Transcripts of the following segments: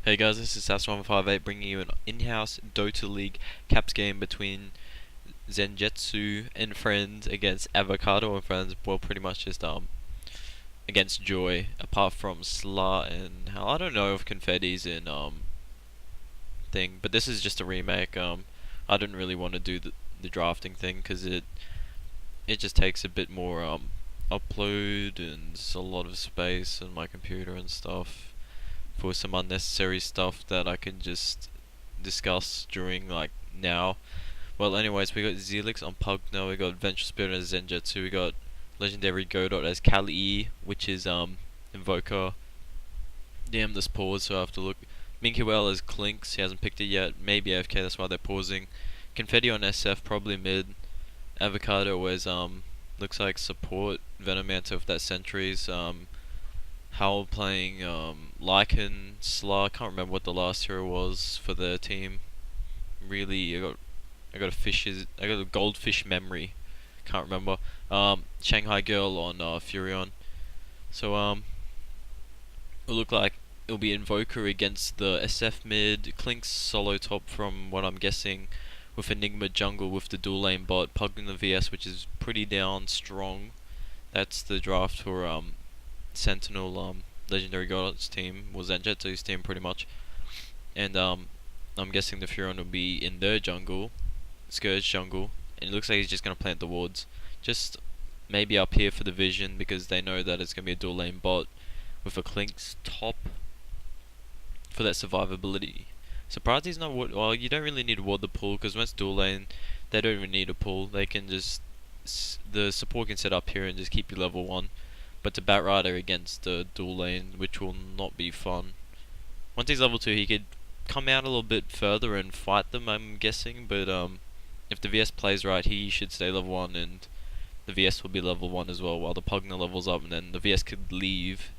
Hey guys, this is Sass158 bringing you an in-house Dota League caps game between Zenjetsu and friends against Avocado and friends. Well, pretty much just against Joy. Apart from Sla and hell, I don't know if Confetti's in thing, but this is just a remake. I didn't really want to do the drafting thing because it just takes a bit more upload and it's a lot of space on my computer and stuff for some unnecessary stuff that I can just discuss during like now. Well, anyways, we got Zelix on Pugna, we got Venture Spirit as Zenjutsu, we got Legendary Godot as Kali, which is Invoker. Damn, this pause, so I have to look. Minkwell as Clinks, he hasn't picked it yet. Maybe AFK, that's why they're pausing. Confetti on SF, probably mid. Avocado as looks like support. Venomancer with that sentries. Howl playing Lycan, Sla. I can't remember what the last hero was for their team. Really, I got a goldfish memory. Can't remember. Shanghai Girl on Furion. So it'll look like it'll be Invoker against the SF mid. Clink's solo top from what I'm guessing, with Enigma jungle with the dual lane bot. Pug in the VS, which is pretty down strong. That's the draft for Sentinel, Legendary Godz team, was Zenjetsu's team pretty much, and I'm guessing the Furion will be in their jungle, Scourge jungle, and it looks like he's just gonna plant the wards, just maybe up here for the vision because they know that it's gonna be a dual lane bot with a Clink's top for that survivability. Surprised he's not ward. Well, you don't really need to ward the pull because when it's dual lane, they don't even need a pull. They can just the support can set up here and just keep you level 1. But to Batrider against the dual lane, which will not be fun. Once he's level 2, he could come out a little bit further and fight them, I'm guessing. But if the VS plays right, he should stay level 1, and the VS will be level 1 as well, while the Pugna levels up, and then the VS could leave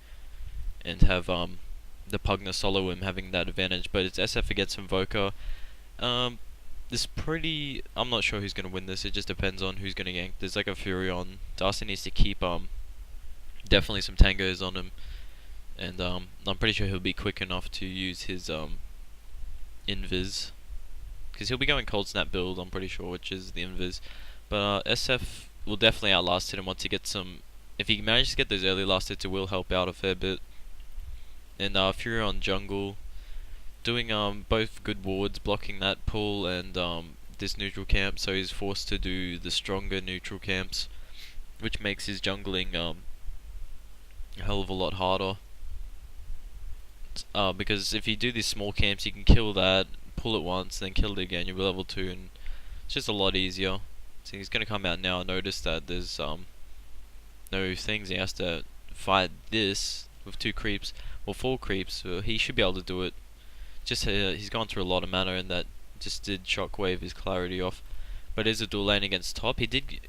and have the Pugna solo him, having that advantage. But it's SF against Invoker. This pretty. I'm not sure who's gonna win this. It just depends on who's gonna gank. There's like a Furion. Darcy needs to keep definitely some tangos on him, and I'm pretty sure he'll be quick enough to use his invis, because he'll be going cold snap build, I'm pretty sure, which is the invis. But SF will definitely outlast him once he gets some. If he manages to get those early last hits, it will help out a fair bit. And Fury on jungle, doing both good wards, blocking that pull and this neutral camp, so he's forced to do the stronger neutral camps, which makes his jungling a hell of a lot harder. Because if you do these small camps, you can kill that, pull it once, then kill it again. You'll be level 2, and it's just a lot easier. So he's gonna come out now. Notice that there's no things. He has to fight this with 2 creeps or 4 creeps. So he should be able to do it. Just he's gone through a lot of mana, and that just did shockwave his clarity off. But it is a dual lane against top.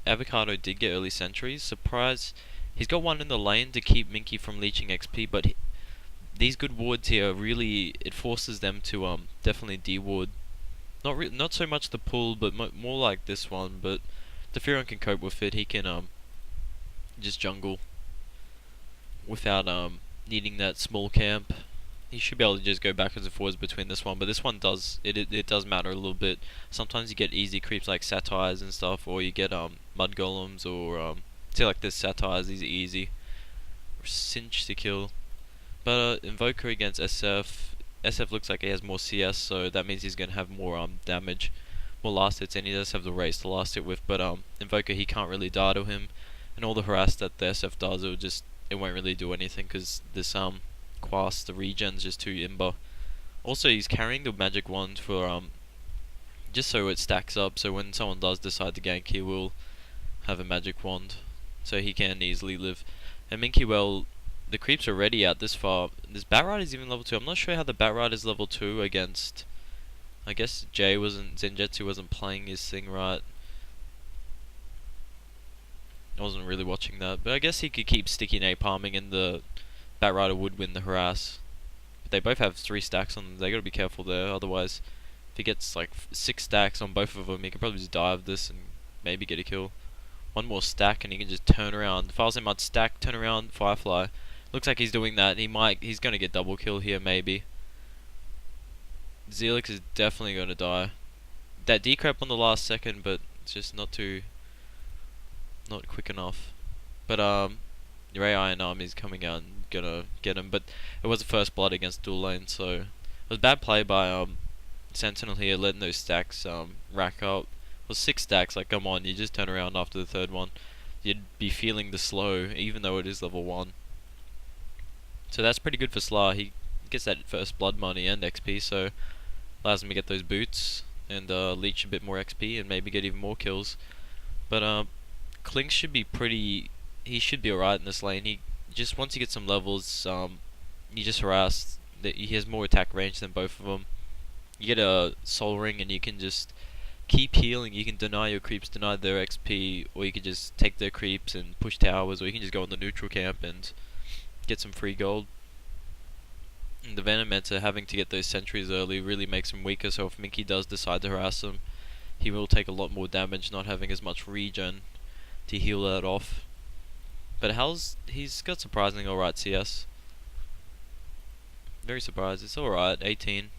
Avocado did get early sentries. Surprise. He's got one in the lane to keep Minky from leeching XP, but these good wards here really, it forces them to definitely de-ward. Not so much the pull, but more like this one. But the Furion can cope with it. He can just jungle without needing that small camp. He should be able to just go backwards and forwards between this one, but this one does it does matter a little bit. Sometimes you get easy creeps like Satires and stuff, or you get mud golems, or say like this Satires, these are easy. Or Cinch to kill. But Invoker against SF. SF looks like he has more CS, so that means he's gonna have more damage, more last hits, and he does have the race to last hit with. But Invoker, he can't really die to him, and all the harass that the SF does, it won't really do anything because this Quast, the regen's just too imba. Also, he's carrying the magic wand for just so it stacks up, so when someone does decide to gank, he will have a magic wand, so he can easily live. And Minky, well, the creeps are already out this far. This Batrider's even level 2. I'm not sure how the Batrider's level 2 against. I guess Zenjetsu wasn't playing his thing right. I wasn't really watching that, but I guess he could keep sticky napalming and the Batrider would win the harass. But they both have 3 stacks on them. They gotta be careful there, otherwise if he gets like 6 stacks on both of them, he can probably just dive this and maybe get a kill. One more stack and he can just turn around. Files in mud stack, turn around, Firefly. Looks like he's doing that. He's gonna get double kill here maybe. Zealix is definitely gonna die. That decrep on the last second, but it's just not quick enough. But your AI and army is coming out and gonna get him. But it was the first blood against dual lane, so it was bad play by Sentinel here, letting those stacks rack up. It was 6 stacks. Like, come on, you just turn around after the third one. You'd be feeling the slow, even though it is level 1. So that's pretty good for Slar. He gets that first blood money and XP, so allows him to get those boots and leech a bit more XP and maybe get even more kills. But Clink should be pretty. He should be alright in this lane. He just once he gets some levels, you just harass. He has more attack range than both of them. You get a soul ring and you can just keep healing. You can deny your creeps, deny their XP, or you can just take their creeps and push towers, or you can just go in the neutral camp and get some free gold. And the Venomancer having to get those sentries early really makes him weaker, so if Minky does decide to harass him, he will take a lot more damage, not having as much regen to heal that off. But he's got surprisingly alright CS. Very surprised. It's alright, 18.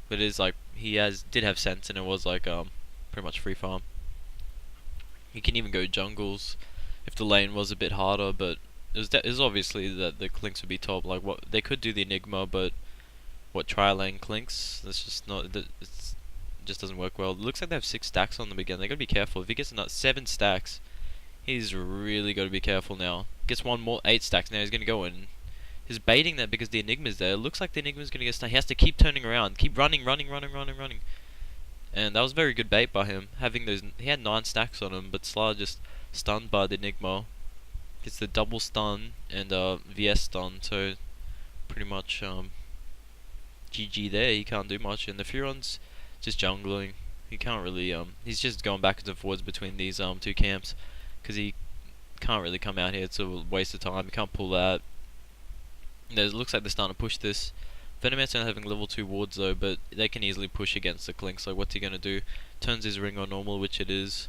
But it is like, did have sense, and it was like pretty much free farm. He can even go jungles if the lane was a bit harder, but it was obviously that the Clinks would be top. Like, what they could do the Enigma, but what tri-lane Clinks? That's just not. It just doesn't work well. It looks like they have 6 stacks on them again. They gotta be careful. If he gets another 7 stacks, he's really gotta be careful now. Gets one more 8 stacks now. He's gonna go in. He's baiting that because the Enigma's there. It looks like the Enigma's gonna get stunned. He has to keep turning around, keep running. And that was very good bait by him. Having those, he had 9 stacks on him, but Slar just stunned by the Enigma. Gets the double stun and VS stun, so pretty much GG there. He can't do much, and the Furon's just jungling. He can't really he's just going backwards and forwards between these 2 camps because he can't really come out here. It's a waste of time. He can't pull that. It looks like they're starting to push this. Venomancer not having level 2 wards though, but they can easily push against the Clinks. Like, what's he gonna do? Turns his ring on normal, which it is,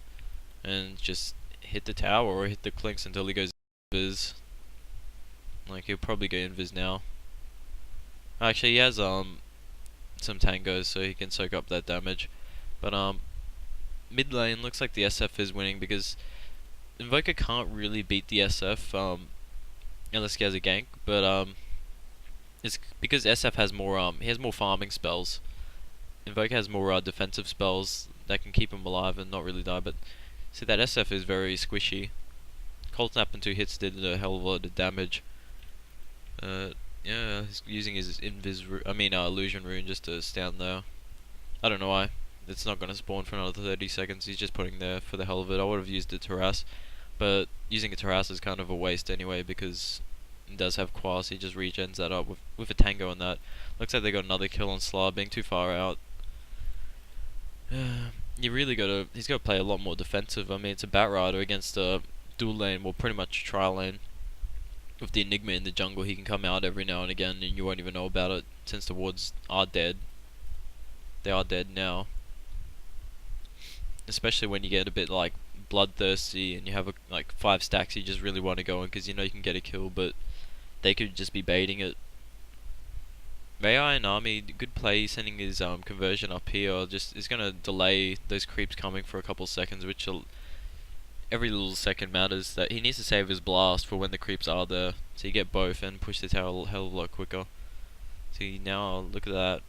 and just hit the tower or hit the Clinks until he goes invis. Like, he'll probably go invis now. Actually, he has some tangos, so he can soak up that damage. But mid lane looks like the SF is winning because Invoker can't really beat the SF unless he has a gank, but it's because SF has more he has more farming spells. Invoker has more defensive spells that can keep him alive and not really die, but see, that SF is very squishy. Cold Snap in 2 hits did a hell of a lot of damage. Yeah, he's using his illusion rune just to stand there. I don't know why. It's not gonna spawn for another 30 seconds. He's just putting there for the hell of it. I would have used it to harass, but using it to harass is kind of a waste anyway because it does have Quas. He just regens that up with a tango on that. Looks like they got another kill on Slar, being too far out. You really gotta. He's gotta play a lot more defensive. I mean, it's a Bat Rider against a dual lane, well, pretty much trial lane. With the Enigma in the jungle, he can come out every now and again, and you won't even know about it since the wards are dead. They are dead now. Especially when you get a bit like bloodthirsty and you have like 5 stacks, you just really want to go in because you know you can get a kill, but they could just be baiting it. AI and Army, good play, sending his conversion up here, just is gonna delay those creeps coming for a couple seconds, which every little second matters. That he needs to save his blast for when the creeps are there, so you get both and push the tower a hell of a lot quicker. See, now look at that.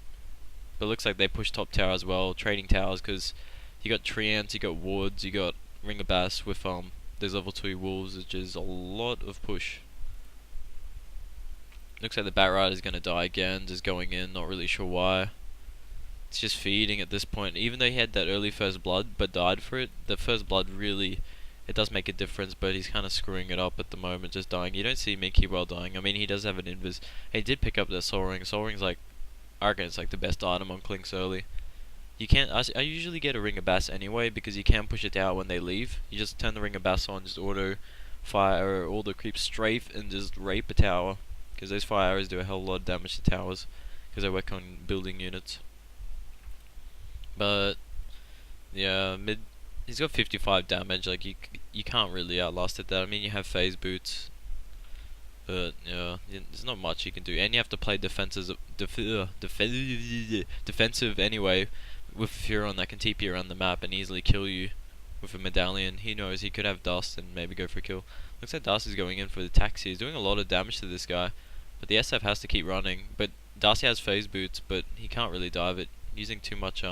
But it looks like they push top tower as well, trading towers, because you got Treants, you got wards, you got Ring of Bass with those level 2 wolves, which is a lot of push. Looks like the Bat Rider is gonna die again, just going in, not really sure why. It's just feeding at this point. Even though he had that early first blood but died for it, the first blood really, it does make a difference, but he's kind of screwing it up at the moment, just dying. You don't see Mickey well dying. I mean, he does have an invis. He did pick up that Soul Ring. Soul Ring's like, I reckon it's like the best item on Clinks early. You can't. I usually get a Ring of Bass anyway because you can push it out when they leave. You just turn the Ring of Bass on, just auto fire all the creeps strafe and just rape a tower. Because those fire arrows do a hell of a lot of damage to towers because they work on building units. But yeah, he's got 55 damage. Like you can't really outlast it. That I mean, you have phase boots. But yeah, there's not much you can do, and you have to play defensive anyway, with a Furon that can TP around the map and easily kill you with a medallion. He knows he could have Dust and maybe go for a kill. Looks like Dust is going in for the taxi. He's doing a lot of damage to this guy, but the SF has to keep running. But Darcy has phase boots, but he can't really dive it, using too much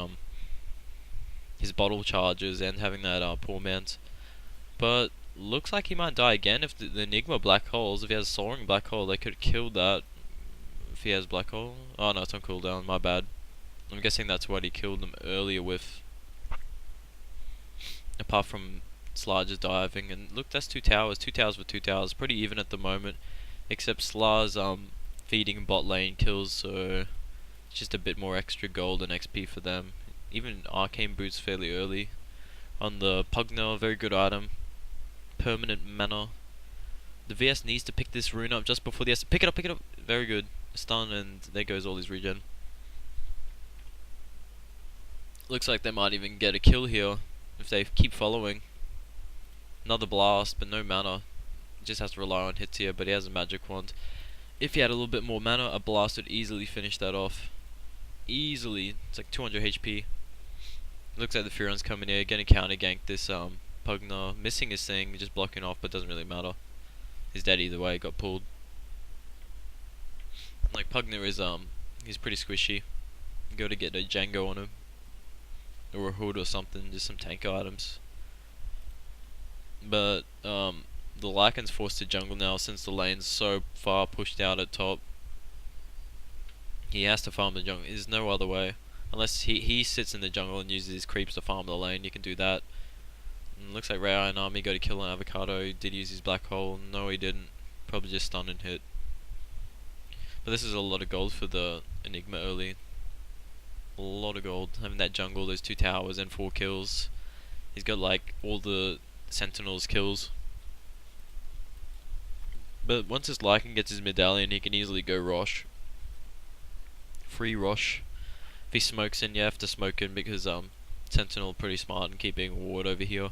his bottle charges and having that poor man's. But looks like he might die again if the Enigma black holes. If he has soaring black hole, they could have killed that. If he has black hole, oh no, it's on cooldown. My bad. I'm guessing that's what he killed them earlier with. Apart from Slar just diving, and look, that's 2 towers. 2 towers with 2 towers, pretty even at the moment. Except Slar's feeding bot lane kills, so it's just a bit more extra gold and XP for them. Even arcane boots fairly early on the Pugner, very good item. Permanent mana. The VS needs to pick this rune up just before the S. Pick it up, pick it up. Very good. Stun, and there goes all his regen. Looks like they might even get a kill here if they keep following. Another blast, but no mana. Just has to rely on hits here, but he has a magic wand. If he had a little bit more mana, a blast would easily finish that off. Easily. It's like 200 HP. Looks like the Furon's coming here, gonna counter gank this Pugner, missing his thing, just blocking off, but doesn't really matter. He's dead either way, got pulled. Like Pugner is he's pretty squishy. You gotta get a Django on him, or a Hood or something, just some tank items. But the Lycan's forced to jungle now since the lane's so far pushed out at top. He has to farm the jungle. There's no other way. Unless he sits in the jungle and uses his creeps to farm the lane, you can do that. And looks like Ray Iron Army got to kill an Avocado. He did use his black hole. No, he didn't. Probably just stun and hit. But this is a lot of gold for the Enigma early. A lot of gold. Having that jungle, those 2 towers and 4 kills. He's got like all the Sentinel's kills. But once his Lycan gets his medallion, he can easily go Rosh. Free Rosh. If he smokes in, you have to smoke in because Sentinel pretty smart in keeping ward over here.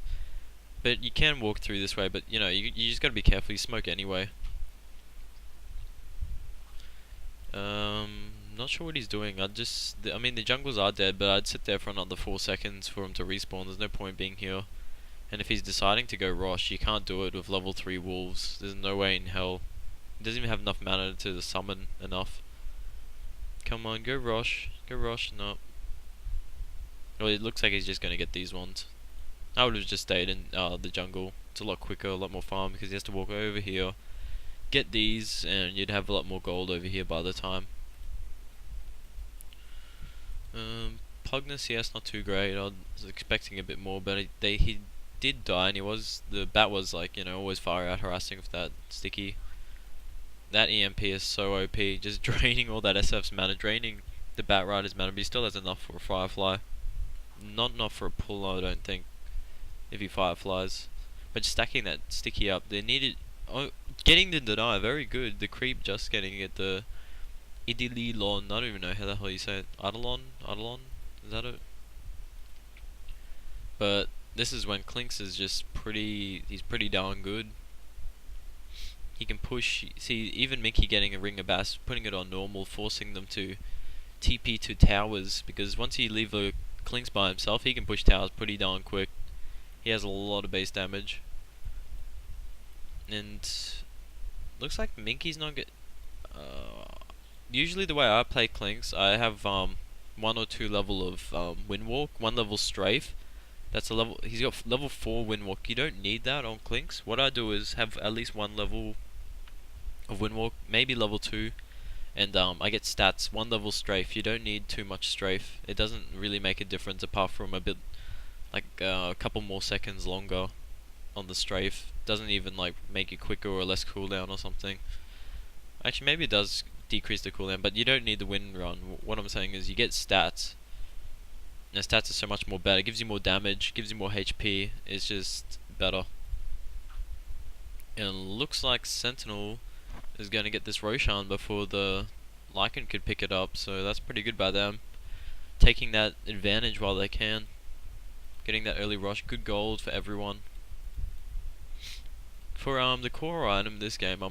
But you can walk through this way, but you know, you just gotta be careful. You smoke anyway. Not sure what he's doing. I mean, the jungles are dead, but I'd sit there for another 4 seconds for him to respawn. There's no point being here. And if he's deciding to go Rosh, you can't do it with level 3 wolves. There's no way in hell. He doesn't even have enough mana to summon enough. Come on, go Rosh. Go Rosh. No. Well, it looks like he's just gonna get these ones. I would have just stayed in the jungle. It's a lot quicker, a lot more farm, because he has to walk over here, get these, and you'd have a lot more gold over here by the time. Pugner CS not too great. I was expecting a bit more, but he did die, and the bat was like, you know, always far out harassing with that sticky. That EMP is so OP, just draining all that SF's mana, draining the Bat Rider's mana, but he still has enough for a Firefly. Not enough for a pull, I don't think, if he Fireflies. But stacking that sticky up, they needed... Oh, getting the deny, very good. The creep just getting it, the... Idililon, I don't even know how the hell you say it. Idolon? Is that it? But this is when Clinks is just he's pretty darn good. He can push, see, even Mickey getting a Ring of Bass, putting it on normal, forcing them to TP to towers, because once you leave a Clinks by himself, he can push towers pretty darn quick. He has a lot of base damage. And looks like Minky's not good. Usually the way I play Clinks, I have 1 or 2 level of Windwalk, 1 level Strafe. That's a level. He's got level 4 Windwalk. You don't need that on Clinks. What I do is have at least 1 level of Windwalk, maybe level 2, and I get stats. 1 level Strafe. You don't need too much Strafe. It doesn't really make a difference apart from a bit, like a couple more seconds longer on the Strafe. Doesn't even like make it quicker or less cooldown or something. Actually, maybe it does decrease the cooldown, but you don't need the wind run. What I'm saying is you get stats. And the stats are so much more better. It gives you more damage, gives you more HP. It's just better. And looks like Sentinel is going to get this Roshan before the Lycan could pick it up. So that's pretty good by them. Taking that advantage while they can. Getting that early rush. Good gold for everyone. For the core item this game,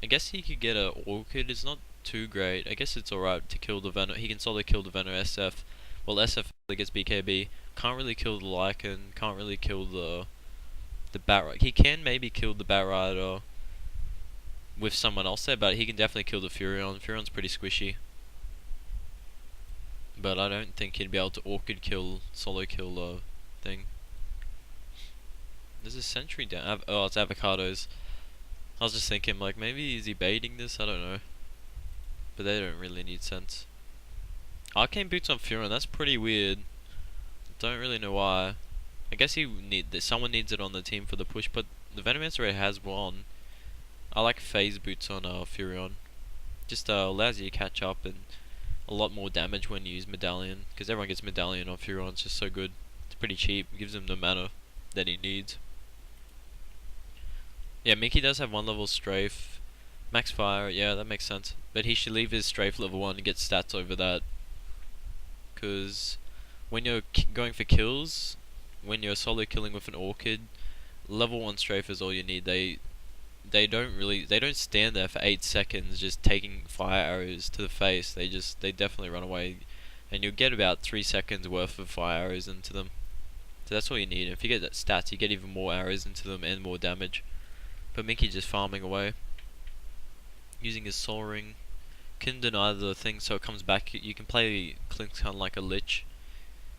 I guess he could get a Orchid. It's not too great. I guess it's alright to kill the Venom. He can solo kill the Venom SF. Well, SF gets BKB. Can't really kill the Lycan. Can't really kill the Batrider. He can maybe kill the Batrider with someone else there, but he can definitely kill the Furion. Furion's pretty squishy. But I don't think he'd be able to Orchid kill, solo kill the thing. There's a sentry down. Oh, it's Avocados. I was just thinking, like, maybe is he baiting this? I don't know. But they don't really need sense. Arcane Boots on Furion, that's pretty weird. Don't really know why. I guess someone needs it on the team for the push, but the Venomancer already has one. I like Phase Boots on Furion. Just allows you to catch up and a lot more damage when you use Medallion, because everyone gets Medallion on Furion. It's just so good. It's pretty cheap. It gives him the mana that he needs. Yeah, Mickey does have 1 level strafe. Max fire, yeah, that makes sense. But he should leave his strafe level 1 and get stats over that. Because when you're going for kills, when you're solo killing with an Orchid, level 1 strafe is all you need. They don't stand there for 8 seconds just taking fire arrows to the face. They definitely run away. And you'll get about 3 seconds worth of fire arrows into them. So that's all you need. If you get that stats, you get even more arrows into them and more damage. But Mickey just farming away, using his Soul Ring. Can deny the thing so it comes back. You can play Clink's kind of like a Lich,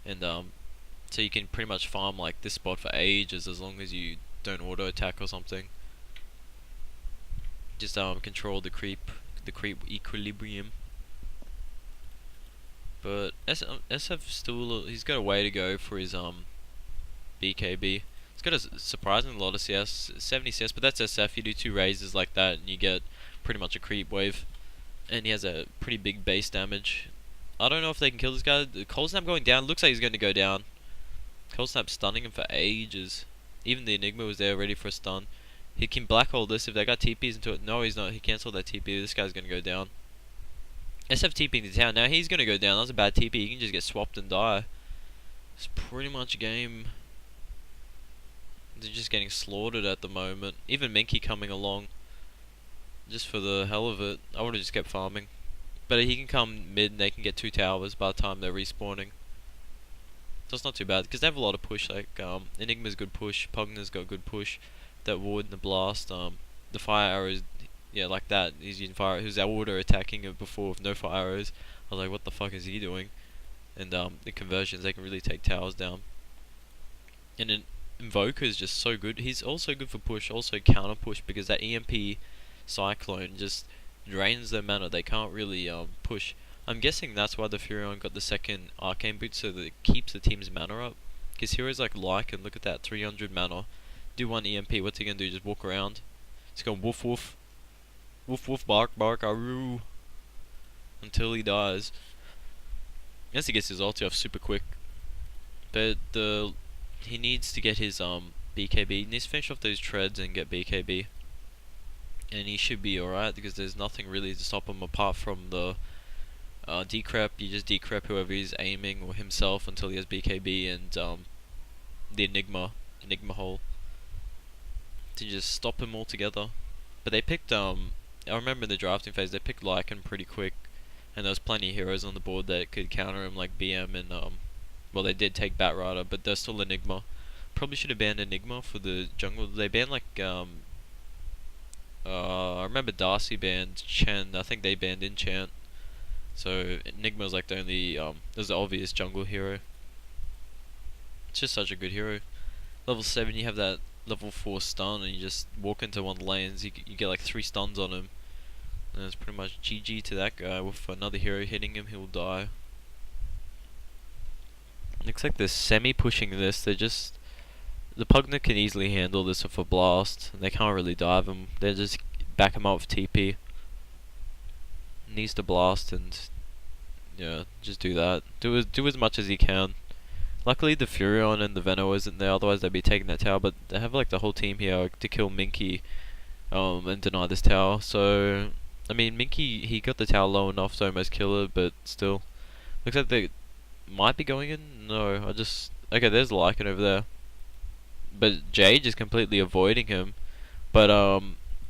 and so you can pretty much farm like this spot for ages as long as you don't auto attack or something. Just control the creep equilibrium. But SF still, he's got a way to go for his BKB. It's got a surprisingly lot of CS, 70 CS, but that's SF. You do 2 raises like that and you get pretty much a creep wave. And he has a pretty big base damage. I don't know if they can kill this guy. Cold Snap going down, looks like he's going to go down. Cold Snap stunning him for ages. Even the Enigma was there ready for a stun. He can black hole this if they got TPs into it. No, he's not. He cancelled that TP. This guy's going to go down. SF TPing to town. Now he's going to go down. That was a bad TP. He can just get swapped and die. It's pretty much game. They're just getting slaughtered at the moment. Even Minky coming along, just for the hell of it. I would have just kept farming. But he can come mid and they can get 2 towers by the time they're respawning. So it's not too bad, because they have a lot of push. Like Enigma's good push, Pugna's got good push. That ward and the blast, the fire arrows, yeah, like that. He's using fire. Who's auto attacking it before with no fire arrows. I was like, what the fuck is he doing? And the conversions, they can really take towers down. And then Invoker is just so good. He's also good for push, also counter push, because that EMP Cyclone just drains their mana. They can't really push. I'm guessing that's why the Furion got the second Arcane Boot, so that it keeps the team's mana up. Because heroes like Lycan, look at that, 300 mana. Do 1 EMP, what's he gonna do? Just walk around? He's going woof woof. Woof woof, bark bark, aroo. Until he dies. Unless he gets his ulti off super quick. But he needs to get his BKB. He needs to finish off those treads and get BKB. And he should be alright, because there's nothing really to stop him apart from the decrep. You just decrep whoever he's aiming, or himself, until he has BKB and the Enigma hole, to just stop him altogether. But they picked I remember in the drafting phase they picked Lycan pretty quick, and there was plenty of heroes on the board that could counter him, like BM and well, they did take Batrider, but they're still Enigma. Probably should have banned Enigma for the jungle. They banned like I remember Darcy banned Chen. I think they banned Enchant. So Enigma's like the only there's the obvious jungle hero. It's just such a good hero. Level 7 you have that level 4 stun and you just walk into one of the lanes, you get like 3 stuns on him. And it's pretty much GG to that guy. With another hero hitting him, he'll die. Looks like they're semi-pushing this. They're just... The Pugna can easily handle this with a blast. And they can't really dive him. They just back him up with TP. Needs to blast and... Yeah, just do that. Do as much as he can. Luckily the Furion and the Veno isn't there, otherwise they'd be taking that tower. But they have like the whole team here to kill Minky and deny this tower. So... I mean, Minky, he got the tower low enough to almost kill it, but still. Looks like they might be going in. No, I just... Okay, there's Lycan over there. But Jade is completely avoiding him. But,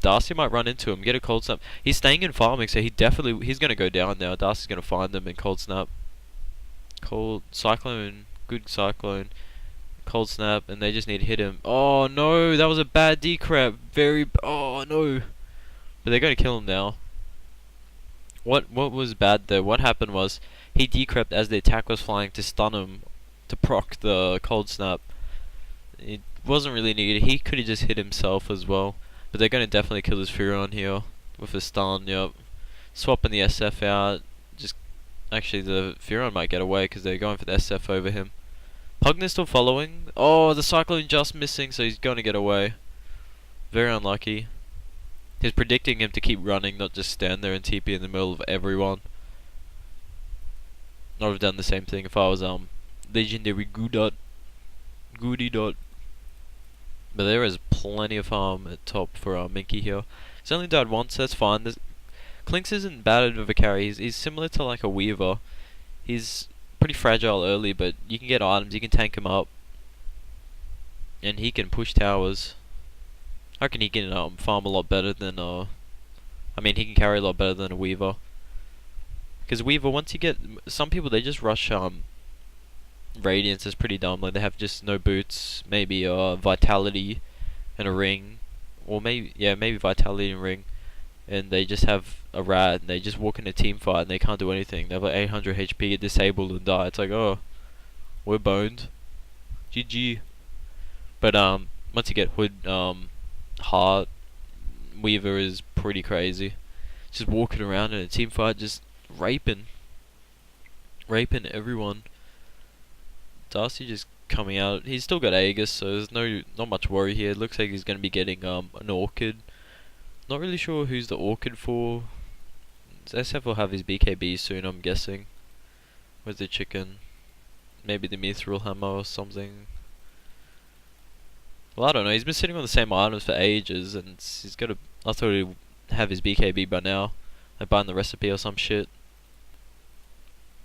Darcy might run into him, get a cold snap. He's staying in farming, so he's gonna go down now. Darcy's gonna find him and cold snap. Cold cyclone, good cyclone, cold snap, and they just need to hit him. Oh no, that was a bad decrep. Oh no, but they're gonna kill him now. What was bad there? What happened was he decrept as the attack was flying to stun him, to proc the cold snap. It wasn't really needed. He could have just hit himself as well. But they're going to definitely kill this Furon here with a stun. Yep. Swapping the SF out. Actually, the Furon might get away because they're going for the SF over him. Pugner's still following. Oh, the Cyclone just missing, so he's going to get away. Very unlucky. He's predicting him to keep running, not just stand there and TP in the middle of everyone. I would have done the same thing if I was legendary Goody Dot. But there is plenty of harm at top for Minky here. He's only died once, so that's fine. Clinks isn't bad of a carry. He's similar to like a Weaver. He's pretty fragile early, but you can get items, you can tank him up. And he can push towers. I reckon he can farm a lot better than he can carry a lot better than a Weaver. Because Weaver, once you get some people, they just rush Radiance is pretty dumb. Like they have just no boots, maybe Vitality and a ring, or maybe Vitality and ring, and they just have a rat and they just walk in a team fight and they can't do anything. They have like 800 HP, get disabled and die. It's like, oh, we're boned. GG. But once you get Hood, Heart, Weaver is pretty crazy. Just walking around in a team fight, just raping everyone. Darcy just coming out. He's still got Aegis, so there's not much worry here. It looks like he's going to be getting an Orchid. Not really sure who's the Orchid for. SF will have his BKB soon, I'm guessing. Where's the chicken? Maybe the Mithril Hammer or something. Well, I don't know. He's been sitting on the same items for ages, and he's got I thought he'd have his BKB by now. Like buying the recipe or some shit.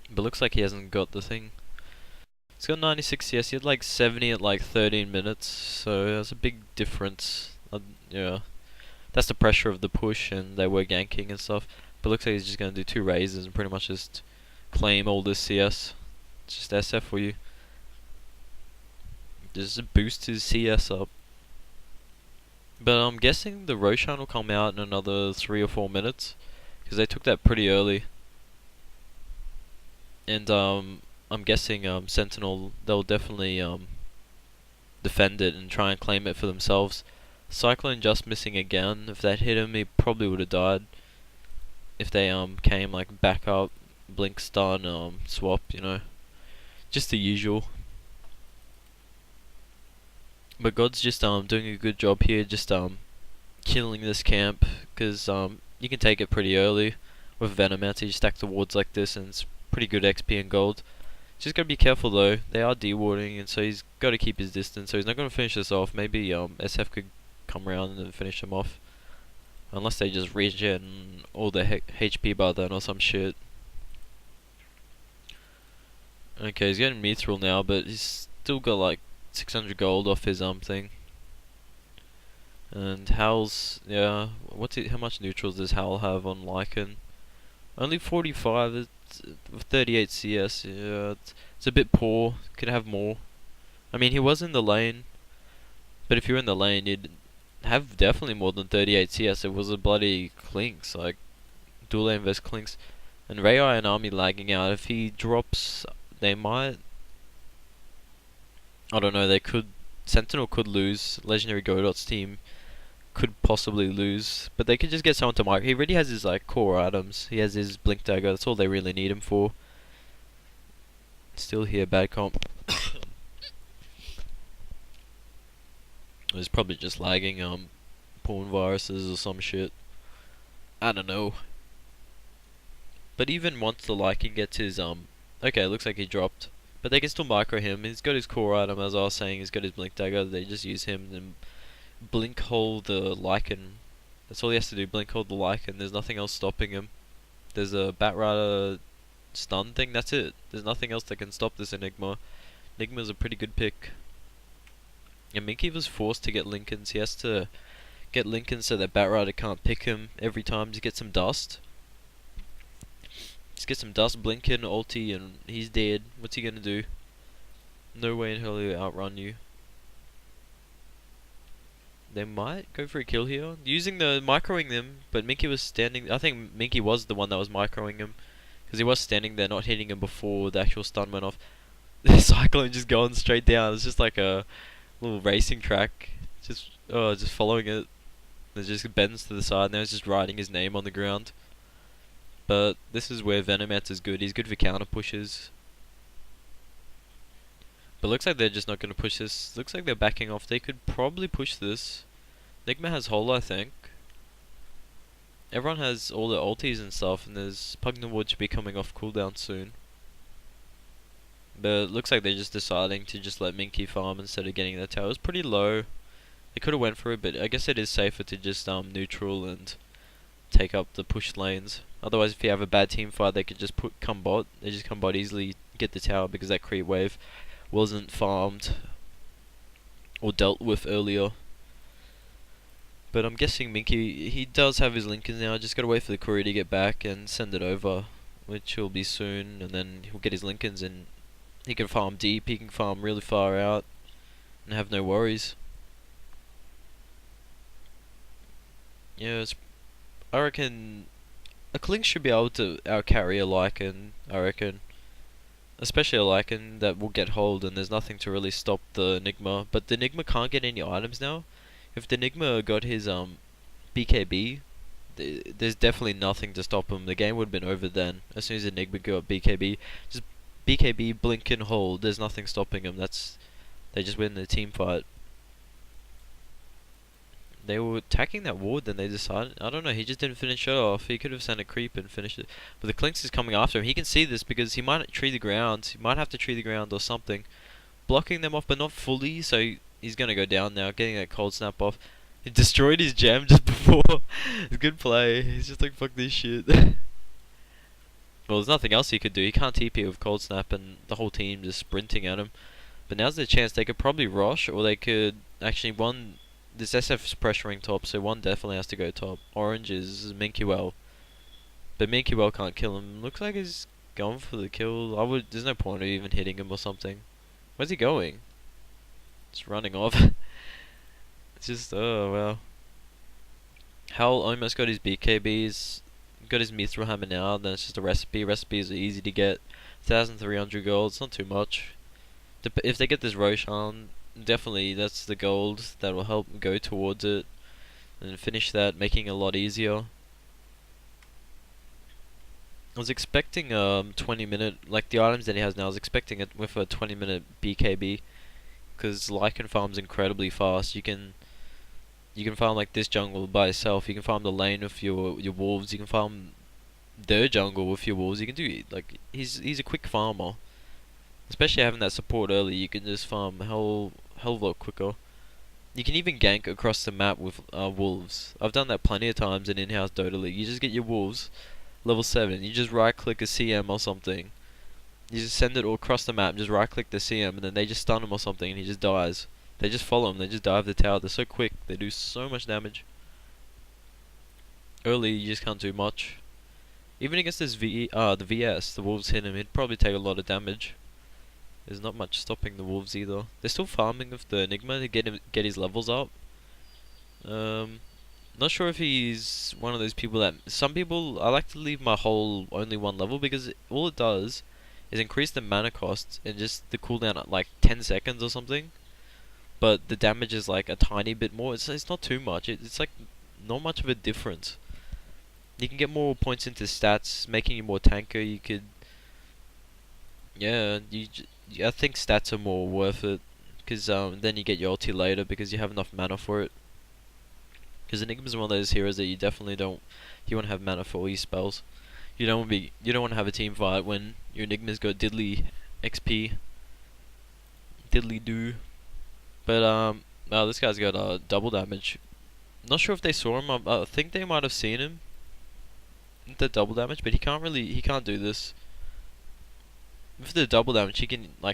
But looks like he hasn't got the thing. He's got 96 CS, he had like 70 at like 13 minutes, so that's a big difference. Yeah, that's the pressure of the push, and they were ganking and stuff. But looks like he's just going to do 2 raises and pretty much just claim all this CS. It's just SF for you. Just boost his CS up. But I'm guessing the Roshan will come out in another 3 or 4 minutes, because they took that pretty early. And I'm guessing Sentinel, they'll definitely defend it and try and claim it for themselves. Cyclone just missing again. If that hit him, he probably would have died. If they came like back up, blink stun, swap, you know, just the usual. But Godz just doing a good job here, just killing this camp, because you can take it pretty early with Venomancer. You stack the wards like this, and it's pretty good XP and gold. Just gotta be careful though. They are dewarding, and so he's got to keep his distance. So he's not gonna finish this off. Maybe SF could come around and finish him off, unless they just regen all their HP by then or some shit. Okay, he's getting Mithril now, but he's still got like 600 gold off his thing. And Howl's, yeah, how much neutrals does Howl have on Lycan? Only 45. It's 38 CS. Yeah, it's a bit poor. Could have more. I mean, he was in the lane, but if you're in the lane, you'd have definitely more than 38 CS. It was a bloody Clinks, like dual lane vs Clinks, and Rai and Army lagging out. If he drops, they might. I don't know. They could. Sentinel could lose. Legendary Godot's team could possibly lose, but they could just get someone to micro. He already has his like core items. He has his blink dagger. That's all they really need him for. Still here, bad comp. It's probably just lagging porn viruses or some shit. I don't know. But even once the Lycan gets his okay, it looks like he dropped. But they can still micro him. He's got his core item, as I was saying. He's got his blink dagger. They just use him and blink hole the Lycan. That's all he has to do. Blink hole the Lycan. There's nothing else stopping him. There's a Batrider stun thing. That's it. There's nothing else that can stop this Enigma. Enigma's a pretty good pick. And Minky was forced to get Lincolns. He has to Get Lincoln so that Batrider can't pick him every time. Just get some dust. Just get some dust, Blinken, ulti, and he's dead. What's he gonna do? No way in hell he'll outrun you. They might go for a kill here. Using the microing them, but Minky was standing. I think Minky was the one that was microing him. Because he was standing there, not hitting him before the actual stun went off. The Cyclone just going straight down. It's just like a little racing track. Just following it. It just bends to the side. Now he's just writing his name on the ground. But this is where Venomancer is good. He's good for counter pushes. But looks like they're just not going to push this. Looks like they're backing off. They could probably push this. Nigma has Holo, I think. Everyone has all their ultis and stuff, and there's Pugna Wood should be coming off cooldown soon. But it looks like they're just deciding to just let Minky farm instead of getting their towers pretty low. They could have went for it, but I guess it is safer to just neutral and take up the push lanes. Otherwise, if you have a bad team fight, they could just come bot. They just come bot easily, get the tower because that creep wave wasn't farmed or dealt with earlier. But I'm guessing Minky, he does have his Lincolns now. Just gotta wait for the courier to get back and send it over, which will be soon. And then he'll get his Lincolns and he can farm deep. He can farm really far out and have no worries. Yeah, I reckon a Klink should be able to outcarry a Lycan, I reckon. Especially a Lycan that will get hold and there's nothing to really stop the Enigma. But the Enigma can't get any items now. If the Enigma got his BKB, there's definitely nothing to stop him. The game would have been over then. As soon as Enigma got BKB, just BKB, blink and hold. There's nothing stopping him. They just win the team fight. They were attacking that ward, then they decided. I don't know. He just didn't finish it off. He could have sent a creep and finished it. But the Klinks is coming after him. He can see this because he might tree the ground. He might have to tree the ground or something, blocking them off, but not fully. So he's gonna go down now, getting that cold snap off. He destroyed his gem just before. It's good play. He's just like, fuck this shit. Well, there's nothing else he could do. He can't TP with cold snap and the whole team just sprinting at him. But now's their chance. They could probably rush, or they could actually this SF's pressuring top, so one definitely has to go top. Orange is Minky Well. But Minky Well can't kill him. Looks like he's going for the kill. There's no point of even hitting him or something. Where's he going? It's running off. It's just, oh well. Hal almost got his BKBs. Got his Mithril Hammer now, then it's just a recipe. Recipes are easy to get. 1,300 gold, it's not too much. If they get this Roshan, definitely that's the gold that will help go towards it and finish that, making it a lot easier. I was expecting 20-minute, like the items that he has now, I was expecting it with a 20-minute BKB, because Lycan farms incredibly fast. You can farm like this jungle by itself. You can farm the lane with your wolves. You can farm their jungle with your wolves. You can do, like, he's a quick farmer. Especially having that support early, you can just farm hell of a lot quicker. You can even gank across the map with wolves. I've done that plenty of times in in-house Dota League. You just get your wolves, level 7. You just right click a CM or something. You just send it all across the map, just right click the CM, and then they just stun him or something and he just dies. They just follow him, they just dive the tower. They're so quick, they do so much damage. Early, you just can't do much. Even against this the VS, the wolves hit him, he'd probably take a lot of damage. There's not much stopping the wolves either. They're still farming with the Enigma to get his levels up. Not sure if he's one of those people that... Some people, I like to leave my whole only one level because all it does is increase the mana cost and just the cooldown at like 10 seconds or something. But the damage is like a tiny bit more. It's not too much. It's like not much of a difference. You can get more points into stats, making you more tanker. You could... Yeah, I think stats are more worth it, because then you get your ulti later because you have enough mana for it. Because Enigma is one of those heroes that you definitely don't. You want to have mana for all your spells. You don't want to have a team fight when your Enigma's got diddly XP, diddly do. But this guy's got double damage. Not sure if they saw him. I think they might have seen him. The double damage, but he can't do this. With the double damage,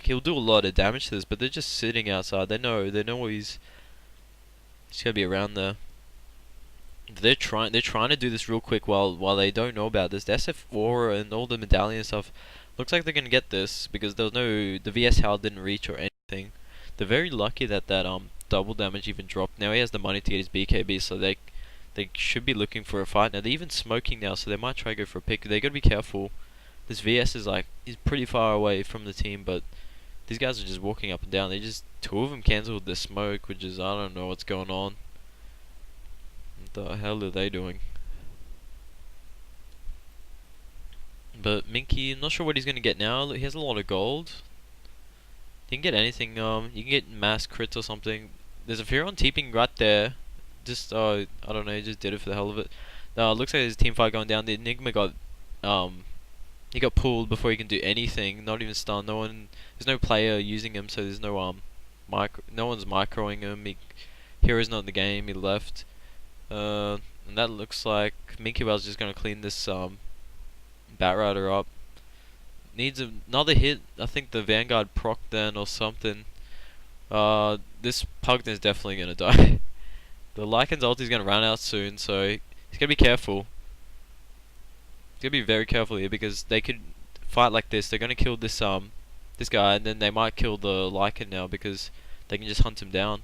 he'll do a lot of damage to this, but they're just sitting outside. They know he's gonna be around there. They're trying to do this real quick while they don't know about this. The SF Aura and all the medallion stuff looks like they're gonna get this because the VS Hal didn't reach or anything. They're very lucky that double damage even dropped. Now he has the money to get his BKB, so they should be looking for a fight. Now they're even smoking now, so they might try to go for a pick. They gotta be careful. This VS is he's pretty far away from the team, but these guys are just walking up and down. Two of them cancelled the smoke, which is, I don't know what's going on. What the hell are they doing? But Minky, I'm not sure what he's gonna get now. He has a lot of gold. You can get anything. You can get mass crits or something. There's a Furon TPing right there. Just I don't know. He just did it for the hell of it. Looks like there's a team fight going down. The Enigma got he got pulled before he can do anything. Not even stun. There's no player using him, so there's no no one's microing him. Hero's not in the game. He left. And that looks like Minky Well's just gonna clean this Bat Rider up. Needs another hit. I think the Vanguard proc then or something. This Pugden is definitely gonna die. The Lycan's ulti is gonna run out soon, so he's gotta be careful. He's gotta be very careful here because they could fight like this. They're gonna kill this guy, and then they might kill the Lycan now because they can just hunt him down.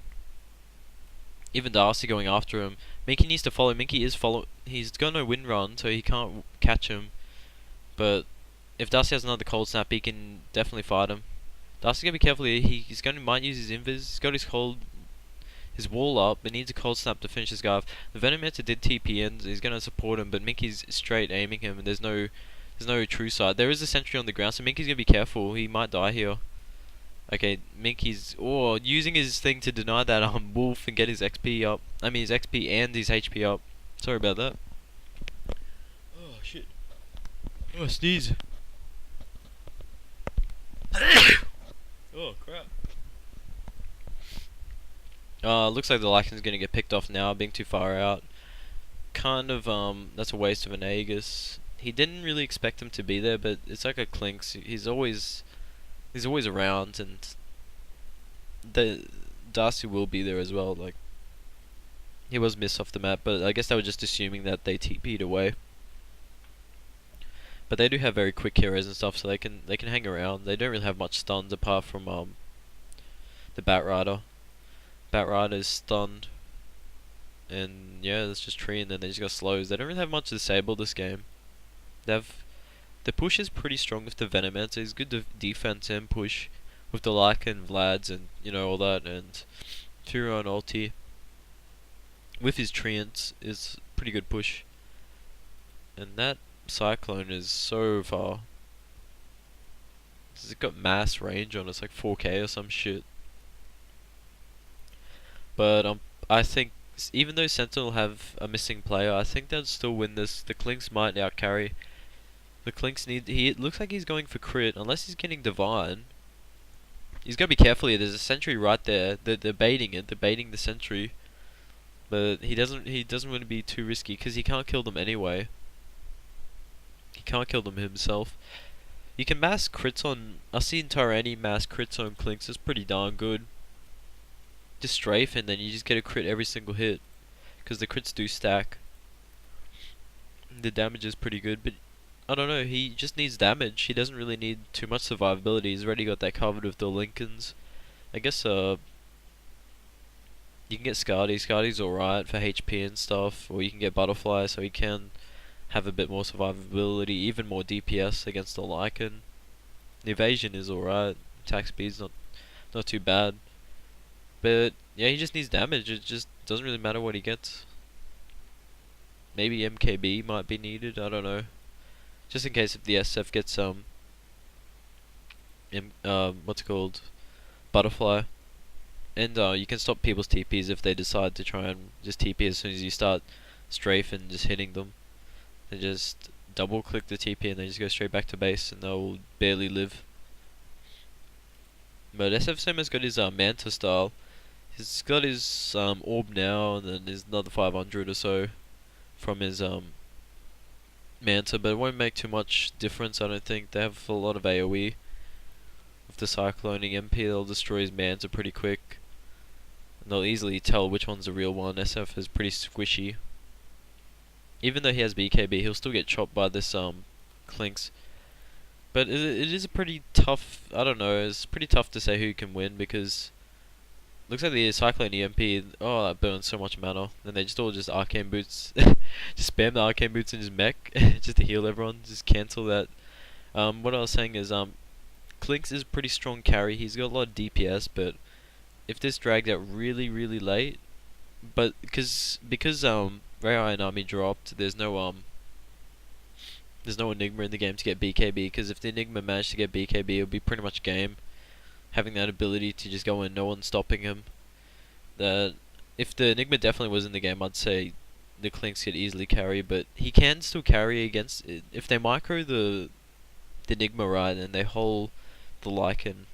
Even Darcy going after him. Minky needs to follow. He's got no wind run, so he can't catch him. But if Darcy has another cold snap, he can definitely fight him. Darcy's gonna be careful here. He's might use his invis. He's got his wall up, but needs a cold snap to finish this guy off. The Venomancer did TP in. He's gonna support him, but Minky's straight aiming him, and there's no true side. There is a sentry on the ground, so Minky's gonna be careful. He might die here. Okay, Minky's using his thing to deny that wolf and get his XP up. I mean his XP and his HP up. Sorry about that. Oh shit. Oh, sneeze. Oh crap. Looks like the Lycan's gonna get picked off now, being too far out. Kind of that's a waste of an Aegis. He didn't really expect him to be there, but it's like a Clinks. He's always around, and the Darcy will be there as well. Like, he was missed off the map, but I guess they were just assuming that they TP'd away. But they do have very quick heroes and stuff, so they can hang around. They don't really have much stuns apart from the Bat Rider. Bat Rider is stunned, and yeah, that's just tree, and then they just got slows. They don't really have much to disable this game. The push is pretty strong with the Venomancer. He's good defense and push with the Lycan, Vlads, and all that, and Furon ulti. With his Treants is pretty good push. And that Cyclone is so far. It's got mass range on it. It's like 4k or some shit. But I think even though Sentinel have a missing player, I think they'll still win this. The Clinks might outcarry. The Clinks it looks like he's going for crit, unless he's getting Divine. He's gotta be careful here. There's a sentry right there. They're baiting it. They're baiting the sentry, but he doesn't want to be too risky because he can't kill them anyway. He can't kill them himself. You can mass crits on. I've seen Tyranny mass crits on Clinks. It's pretty darn good. Just strafe, and then you just get a crit every single hit, because the crits do stack. The damage is pretty good, but I don't know, he just needs damage. He doesn't really need too much survivability. He's already got that covered with the Lincolns. I guess you can get Scardy. Scardy's alright for HP and stuff, or you can get Butterfly so he can have a bit more survivability, even more DPS against the Lycan. The evasion is alright. Attack speed's not too bad. But yeah, he just needs damage. It just doesn't really matter what he gets. Maybe MKB might be needed, I don't know. Just in case if the SF gets what's it called? Butterfly. And you can stop people's TPs if they decide to try and just TP as soon as you start strafe and just hitting them. They just double click the TP and they just go straight back to base and they'll barely live. But SF Sam has got his Manta style. He's got his orb now, and then there's another 500 or so from his Manta, but it won't make too much difference, I don't think. They have a lot of AoE. With the Cycloning MP, they'll destroy his Manta pretty quick. And they'll easily tell which one's the real one. SF is pretty squishy. Even though he has BKB, he'll still get chopped by this Clinks. But it is a pretty tough. I don't know. It's pretty tough to say who can win because looks like the Cyclone EMP. Oh, that burns so much mana. And they just all just arcane boots, just spam the arcane boots in his mech just to heal everyone. Just cancel that. What I was saying is Clinks is a pretty strong carry. He's got a lot of DPS, but if this dragged out really really late, but because Rare Iron Army dropped, there's no Enigma in the game to get BKB, because if the Enigma managed to get BKB, it would be pretty much game. Having that ability to just go in, no one stopping him. That if the Enigma definitely was in the game, I'd say the Clinks could easily carry, but he can still carry against it. If they micro the Enigma right and they hold the Lycan,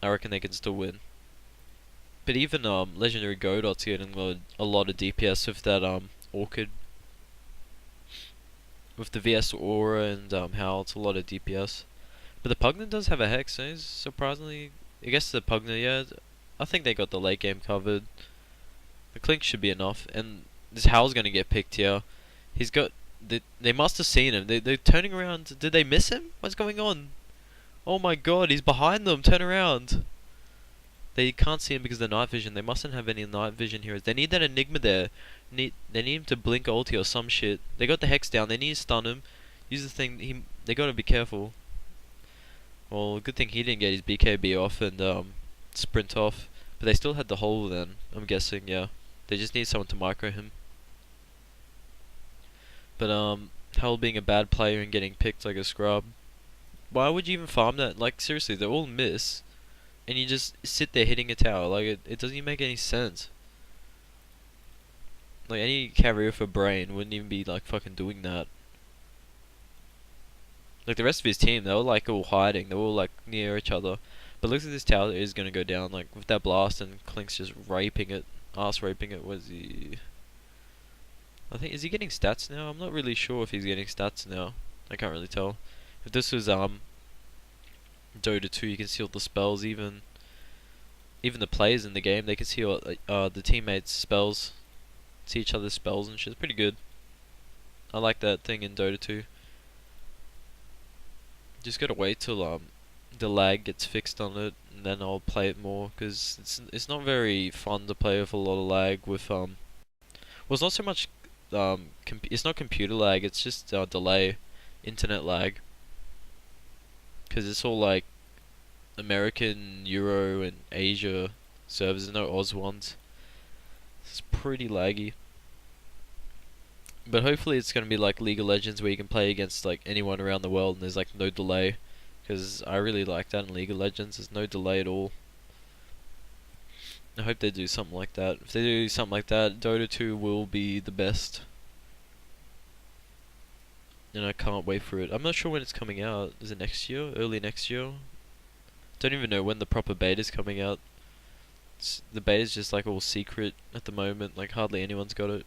I reckon they can still win. But even Legendary Godot's getting a lot of DPS with that Orchid. With the VS Aura and Howl, it's a lot of DPS. But the Pugna does have a Hex, so surprisingly... I guess the Pugna, yeah, I think they got the late game covered. The Clink should be enough, and this Howl's gonna get picked here. He's got... They must have seen him. They're turning around. Did they miss him? What's going on? Oh my god, he's behind them. Turn around. They can't see him because of the night vision. They mustn't have any night vision heroes. They need that Enigma there. They need him to blink ulti or some shit. They got the Hex down. They need to stun him. Use the thing. They gotta be careful. Well, good thing he didn't get his BKB off and sprint off. But they still had the hole then, I'm guessing, yeah. They just need someone to micro him. But Hell being a bad player and getting picked like a scrub. Why would you even farm that? Like, seriously, they all miss. And you just sit there hitting a tower. Like, it doesn't even make any sense. Like, any carrier for brain wouldn't even be, like, fucking doing that. Like, the rest of his team, they were, like, all hiding. They were all, like, near each other. But looks like this tower is gonna go down, like, with that blast and Clink's just raping it. Ass raping it. Was he... I think, is he getting stats now? I'm not really sure if he's getting stats now. I can't really tell. If this was, Dota 2, you can see all the spells, even the players in the game, they can see all, the teammates' spells, see each other's spells and shit. It's pretty good. I like that thing in Dota 2. Just gotta wait till the lag gets fixed on it, and then I'll play it more, because it's not very fun to play with a lot of lag with well, it's not so much it's not computer lag, it's just delay, internet lag. Because it's all like American, Euro, and Asia servers, there's no Oz ones. It's pretty laggy. But hopefully it's going to be like League of Legends where you can play against like anyone around the world and there's like no delay. Because I really like that in League of Legends, there's no delay at all. I hope they do something like that. If they do something like that, Dota 2 will be the best. And I can't wait for it. I'm not sure when it's coming out. Is it next year? Early next year? Don't even know when the proper beta's coming out. The beta's just like all secret at the moment. Like hardly anyone's got it.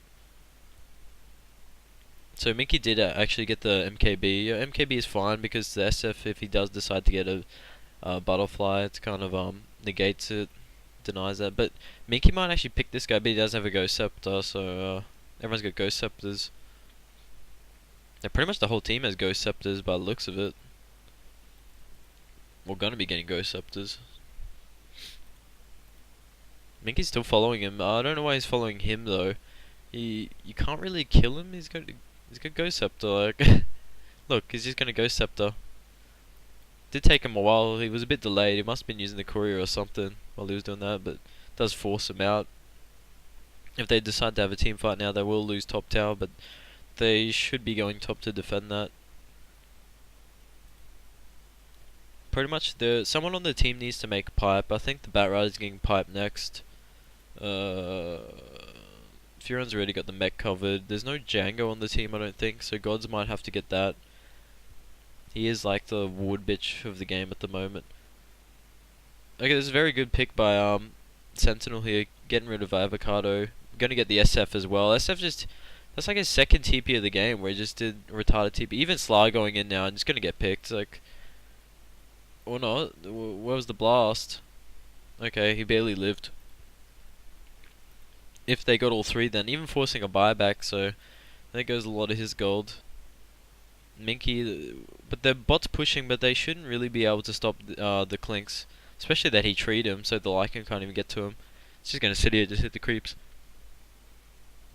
So Minky did actually get the MKB. Yeah, MKB is fine because the SF, if he does decide to get a butterfly, it's kind of negates it, denies that. But Minky might actually pick this guy, but he does have a Ghost Scepter, so everyone's got Ghost Scepters. Yeah, pretty much the whole team has Ghost Scepters by the looks of it. We're gonna be getting Ghost Scepters. Minky's still following him. I don't know why he's following him though. You can't really kill him. He's got Ghost Scepter. Like, look, he's just gonna Ghost Scepter. Did take him a while. He was a bit delayed. He must have been using the courier or something while he was doing that, but it does force him out. If they decide to have a team fight now, they will lose top tower, but they should be going top to defend that. Pretty much, someone on the team needs to make pipe. I think the Batrider's getting pipe next. Furon's already got the mech covered. There's no Django on the team, I don't think, so Godz might have to get that. He is like the wood bitch of the game at the moment. Okay, this is a very good pick by Sentinel here, getting rid of Avocado. Gonna get the SF as well. SF just... That's like his second TP of the game, where he just did retarded TP. Even Sly going in now and just gonna get picked, like... Or not. Where was the blast? Okay, he barely lived. If they got all three then, even forcing a buyback, so... There goes a lot of his gold. Minky, but the bot's pushing, but they shouldn't really be able to stop the Clinks. Especially that he treed him, so the Lycan can't even get to him. It's just gonna sit here, just hit the creeps.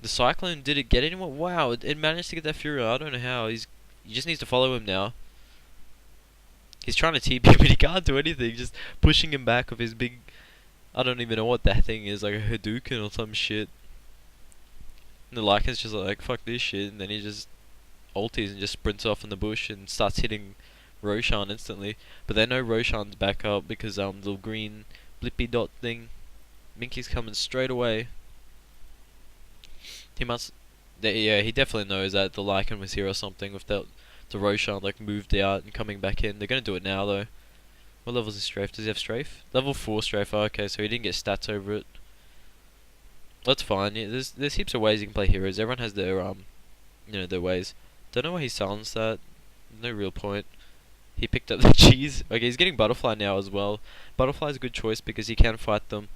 The Cyclone, did it get anyone? Wow, it managed to get that Fury. I don't know how. He just needs to follow him now. He's trying to TP, but he can't do anything. Just pushing him back with his big... I don't even know what that thing is, like a Hadouken or some shit. And the Lycan's just like, fuck this shit, and then he just ulties and just sprints off in the bush and starts hitting Roshan instantly. But they know Roshan's back up because the little green blippy dot thing. Minky's coming straight away. He must... yeah, he definitely knows that the Lycan was here or something with the Roshan like moved out and coming back in. They're gonna do it now though. What level is his strafe? Does he have strafe? Level 4 strafe. Oh, okay, so he didn't get stats over it. That's fine. Yeah, there's heaps of ways you can play heroes. Everyone has their their ways. Don't know why he silenced that. No real point. He picked up the cheese. Okay, he's getting Butterfly now as well. Butterfly's a good choice because he can fight them.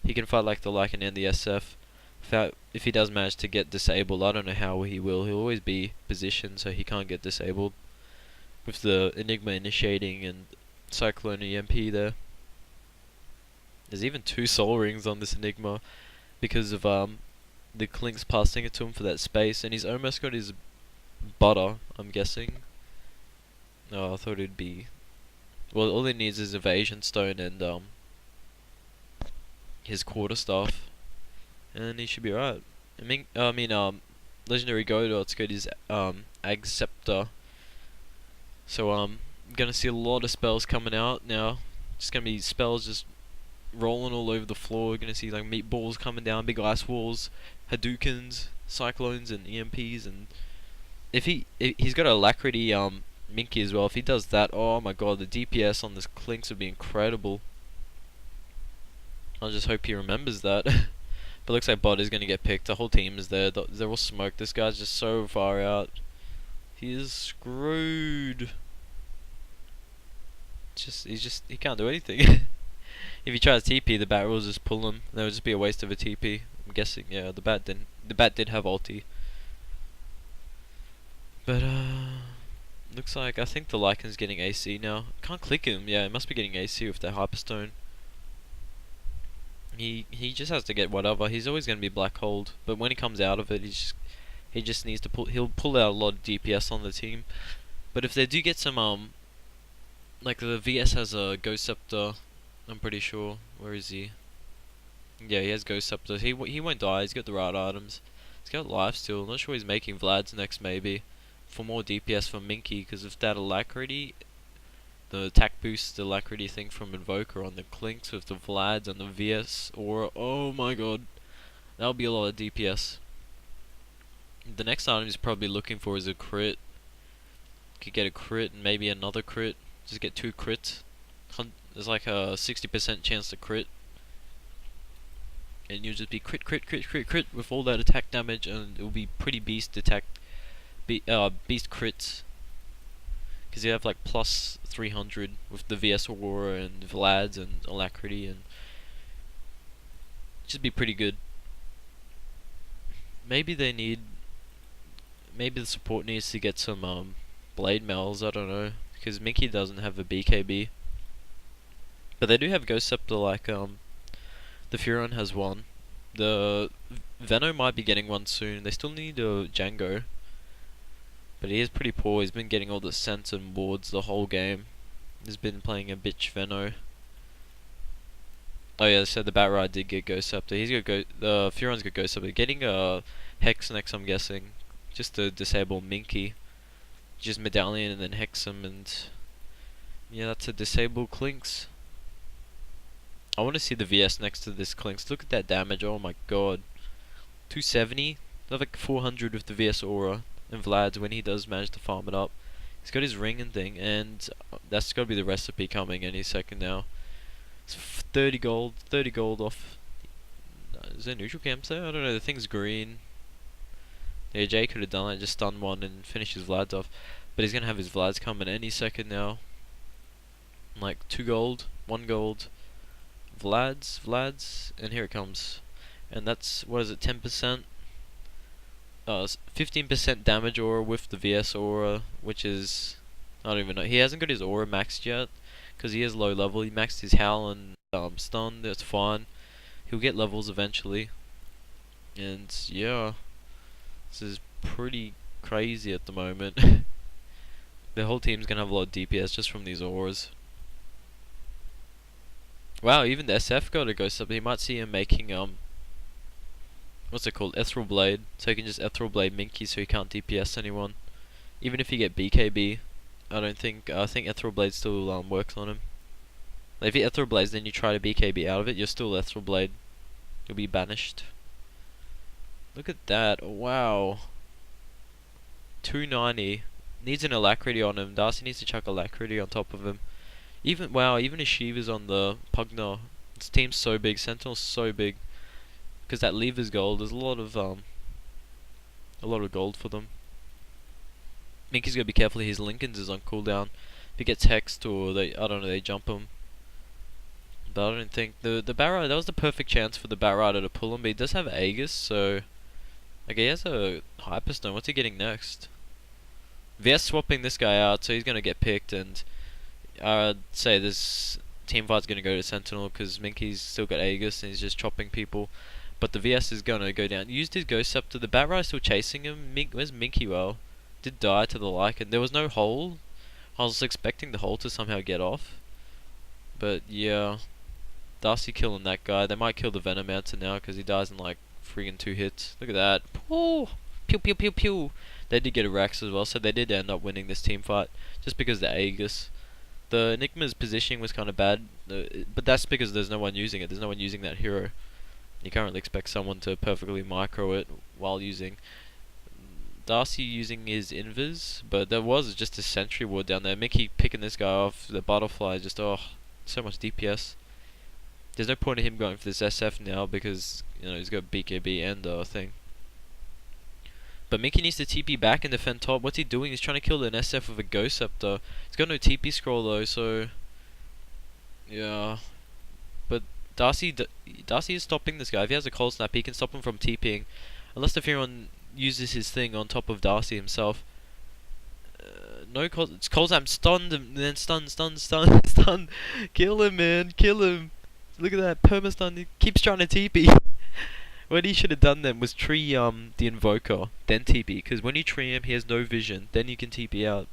He can fight like the Lycan and the SF. If he does manage to get disabled, I don't know how he will. He'll always be positioned so he can't get disabled. With the Enigma initiating and Cyclone EMP there. There's even 2 soul rings on this Enigma because of the Clinks passing it to him for that space, and he's almost got his butter, I'm guessing. No, I thought it'd be... Well, all he needs is Evasion Stone and his Quarterstaff, and he should be alright. Legendary Godz got his Ag Scepter, so gonna see a lot of spells coming out now. Just gonna be spells just rolling all over the floor. We're gonna see like meatballs coming down, big ice walls, Hadoukens, Cyclones, and EMPs. And if he's got a Alacrity Minky as well. If he does that, oh my god, the DPS on this Clinks would be incredible. I just hope he remembers that. But looks like bot is gonna get picked. The whole team is there. They're all smoked. This guy's just so far out. He is screwed. He can't do anything. If he tries TP, the bat will just pull him. That would just be a waste of a TP. I'm guessing, yeah, the bat did have ulti. But looks like I think the Lycan's getting AC now. Can't click him. Yeah, he must be getting AC with that Hyperstone. He just has to get whatever. He's always going to be black holed, but when he comes out of it, he just needs to he'll pull out a lot of DPS on the team. But if they do get some like the VS has a Ghost Scepter, I'm pretty sure. Where is he? Yeah, he has Ghost Scepter. He won't die. He's got the right items. He's got life still. Not sure he's making Vlad's next maybe for more DPS from Minky, because of that Alacrity, the attack boost, the Alacrity thing from Invoker on the Clinks with the Vlads and the VS Aura. Oh my god, that'll be a lot of DPS. The next item he's probably looking for is a crit. Could get a crit and maybe another crit. Just get 2 crits. There's like a 60% chance to crit. And you'll just be crit with all that attack damage, and it'll be pretty beast attack, beast crits. Because you have like plus 300 with the VS Aurora and Vlad's and Alacrity, and just be pretty good. Maybe the support needs to get some blade mails, I don't know, because Minky doesn't have a BKB. But they do have Ghost Scepter, like the Furon has one. The Veno might be getting one soon. They still need a Django. But he is pretty poor. He's been getting all the scents and wards the whole game. He's been playing a bitch Veno. Oh yeah, so the Batride did get Ghost Scepter. The Furon's got Ghost Scepter. Getting a Hex next, I'm guessing, just to disable Minky. Just Medallion and then Hex him, and yeah, that's a disable Clinks. I want to see the VS next to this Clinks. Look at that damage. Oh my god, 270. That's like 400 with the VS Aura and Vlad's when he does manage to farm it up. He's got his ring and thing, and that's got to be the recipe coming any second now. It's 30 gold off. Is there neutral camps there? I don't know, the thing's green. Yeah, Jay could have done it, just stun one and finish his Vlads off. But he's going to have his Vlads coming any second now. Like 2 gold, 1 gold. Vlads, and here it comes. And that's, what is it, 10%? 15% damage aura with the VS aura, which is, I don't even know. He hasn't got his aura maxed yet because he is low level. He maxed his howl and stun. That's fine. He'll get levels eventually. And yeah, this is pretty crazy at the moment. The whole team's gonna have a lot of DPS just from these auras. Wow, even the SF got a ghost up. You might see him making what's it called? Ethereal Blade. So he can just Ethereal Blade Minky so he can't DPS anyone. Even if you get BKB, I think Ethereal Blade still works on him. Like if you Ethereal Blades then you try to BKB out of it, you're still Ethereal Blade. You'll be banished. Look at that, wow. 290. Needs an Alacrity on him. Darcy needs to chuck Alacrity on top of him. Even his Shiva's on the Pugna. This team's so big, Sentinel's so big. Because that lever's gold, there's a lot of gold for them. Minky's gotta be careful, his Lincoln's is on cooldown. If he gets hexed or they jump him. But I don't think the Batrider, that was the perfect chance for the Batrider to pull him, but he does have Aegis, so okay, he has a Hyperstone. What's he getting next? VS swapping this guy out, so he's gonna get picked, and I'd say this team fight's gonna go to Sentinel because Minky's still got Aegis and he's just chopping people. But the VS is gonna go down. Used his Ghost Scepter. The Batrider still chasing him. Where's Minky? Well, did die to the Lycan. There was no hole. I was expecting the hole to somehow get off, but yeah, Darcy killing that guy. They might kill the Venomancer now because he dies in like friggin' 2 hits. Look at that. Oh, pew pew pew pew. They did get a Rax as well, so they did end up winning this team fight just because the Aegis. The Enigma's positioning was kind of bad, but that's because there's no one using it. There's no one using that hero. You can't really expect someone to perfectly micro it while using. Darcy using his invis, but there was just a sentry ward down there. Mickey picking this guy off. The butterfly just, oh, so much DPS. There's no point in him going for this SF now because, you know, he's got BKB and thing. But Mickey needs to TP back and defend top. What's he doing? He's trying to kill an SF with a Ghost Scepter. He's got no TP scroll though, so yeah. But Darcy is stopping this guy. If he has a cold snap, he can stop him from TPing. Unless the Furon uses his thing on top of Darcy himself. No cold. It's cold snap, stunned, and then stun. Kill him, man. Kill him. Look at that perma-stun. He keeps trying to TP. What he should have done then was tree the Invoker, then TP, because when you tree him, he has no vision, then you can TP out.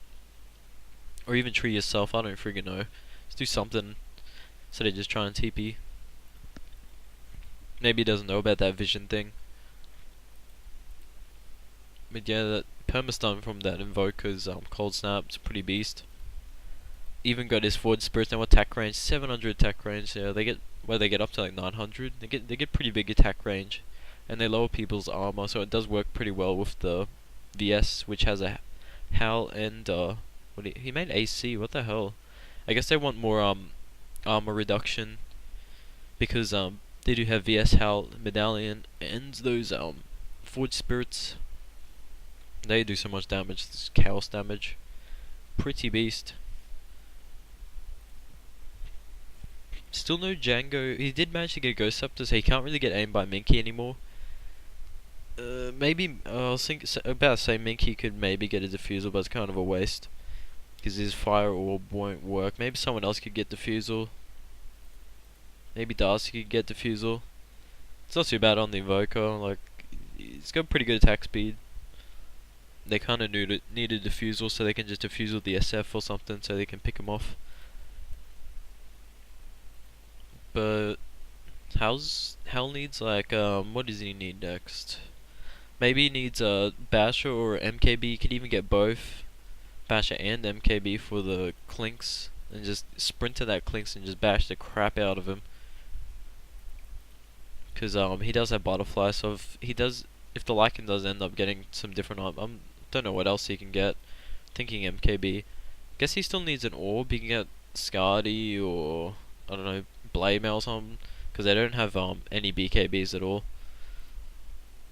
Or even tree yourself, I don't friggin' know. Just do something, so they just try and TP. Maybe he doesn't know about that vision thing. But yeah, that perma-stun from that Invoker's cold snap, it's a pretty beast. Even got his forward spirits now attack range, 700 attack range, yeah, they get up to like 900. They get pretty big attack range, and they lower people's armor, so it does work pretty well with the VS, which has a Howl and he made AC. What the hell? I guess they want more armor reduction because they do have VS Howl Medallion and those Forge Spirits. They do so much damage. This chaos damage, pretty beast. Still no Django. He did manage to get Ghost Scepter, so he can't really get aimed by Minky anymore. Maybe I was about to say Minky could maybe get a Diffusal, but it's kind of a waste because his Fire Orb won't work. Maybe someone else could get Diffusal. Maybe Darcy could get Diffusal. It's not too bad on the Invoker. Like, it's got pretty good attack speed. They kind of need a Diffusal, so they can just Diffusal the SF or something, so they can pick him off. But Hal needs like what does he need next? Maybe he needs a Basher or MKB. He could even get both Basher and MKB for the Clinks and just sprint to that Clinks and just bash the crap out of him. Cause he does have Butterfly, so if the Lycan does end up getting some different don't know what else he can get. Thinking MKB. Guess he still needs an orb. He can get Scardy or I don't know, Blade Mail or something, because they don't have any BKBs at all.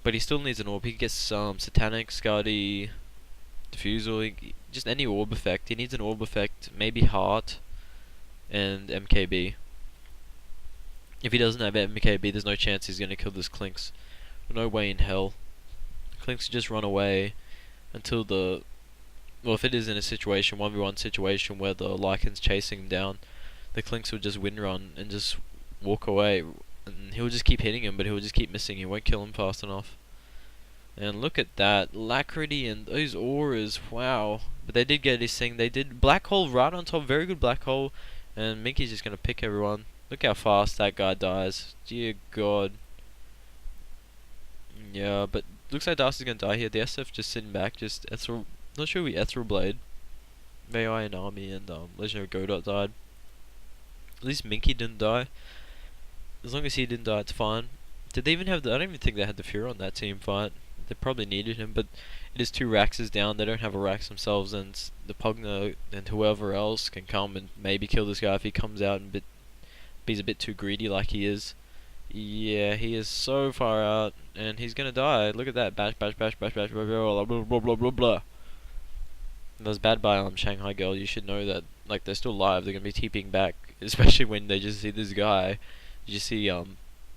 But he still needs an orb. He gets Satanic, Scardy, Diffusal, just any orb effect. He needs an orb effect, maybe Heart, and MKB. If he doesn't have MKB, there's no chance he's gonna kill this Clinks. No way in hell. Clinks just run away until the... Well, if it is in a situation, 1v1 situation where the Lycan's chasing him down, the Clinks will just win run and just walk away. And he'll just keep hitting him, but he'll just keep missing. He won't kill him fast enough. And look at that. Alacrity and those auras. Wow. But they did get his thing. They did black hole right on top. Very good black hole. And Minky's just going to pick everyone. Look how fast that guy dies. Dear God. Yeah, but looks like Darcy's going to die here. The SF just sitting back. Just Ethereal. Not sure we Ethereal Blade. AI and Army and Legendary Godot died. At least Minky didn't die. As long as he didn't die, it's fine. Did they even have the... I don't even think they had the Fury on that team fight. They probably needed him, but it is 2 Raxes down. They don't have a Rax themselves, and the Pugna and whoever else can come and maybe kill this guy if he comes out and he's a bit too greedy like he is. Yeah, he is so far out, and he's gonna die. Look at that. Bash, bash, bash, bash, bash, blah, blah, blah, blah, blah, blah, blah. That was bad by Shanghai Girl. You should know that, like, they're still alive. They're gonna be TPing back, especially when they just see this guy. You just see,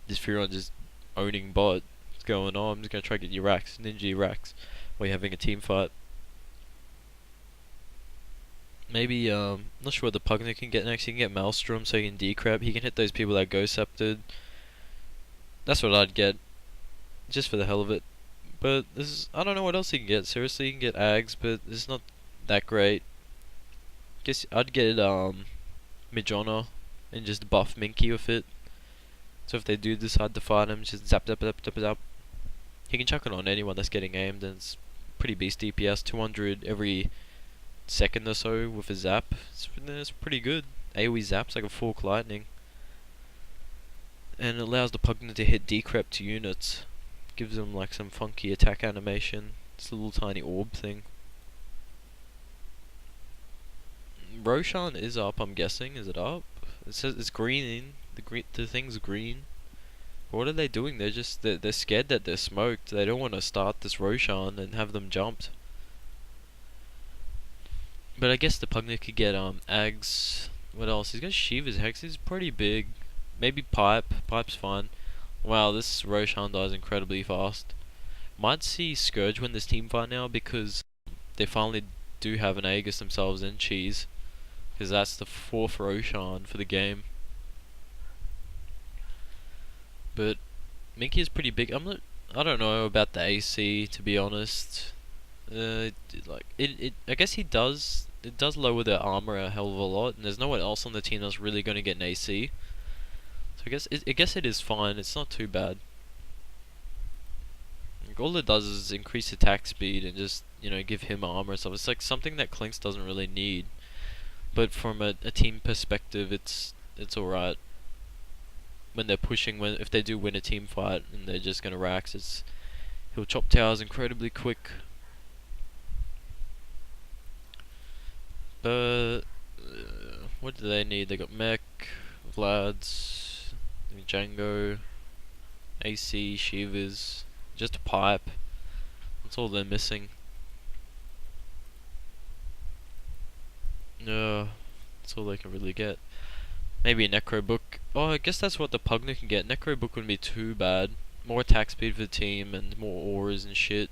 this Furon just owning bot. What's going on? I'm just gonna try to get your Rax, ninja your Rax, while you're having a team fight. Maybe, not sure what the Pugna can get next. He can get Maelstrom so he can decrep. He can hit those people that go Scepted. That's what I'd get, just for the hell of it. But this is, I don't know what else he can get. Seriously, he can get Ags, but it's not that great. Guess I'd get Mijona and just buff Minky with it. So if they do decide to fight him, just zap zap zap zap zap. He can chuck it on anyone that's getting aimed, and it's pretty beast DPS. 200 every second or so with a zap. It's pretty good. AoE zaps like a fork lightning. And it allows the Pugna to hit decrep to units. Gives them like some funky attack animation. It's a little tiny orb thing. Roshan is up, I'm guessing. Is it up? It says it's green. The thing's green. What are they doing? They're scared that they're smoked. They don't want to start this Roshan and have them jumped. But I guess the Pugna could get Ags. What else? He's got Shiva's Hex. He's pretty big. Maybe Pipe. Pipe's fine. Wow, this Roshan dies incredibly fast. Might see Scourge win this team fight now because they finally do have an Aegis themselves in Cheese. Because that's the 4th Roshan for the game. But Minky is pretty big. I don't know about the AC, to be honest. I guess he does. It does lower their armor a hell of a lot, and there's no one else on the team that's really going to get an AC. So I guess it is fine. It's not too bad. Like, all it does is increase attack speed and just, you know, give him armor and stuff. It's like something that Clinks doesn't really need. But from a team perspective, it's alright. When they're pushing, if they do win a team fight and they're just gonna Rax, he'll chop towers incredibly quick. But what do they need? They got Mech, Vlad's, Django, AC, Shivas, just a pipe. That's all they're missing. No, that's all they can really get. Maybe a Necro Book. Oh, I guess that's what the Pugna can get. Necro Book wouldn't be too bad. More attack speed for the team and more auras and shit.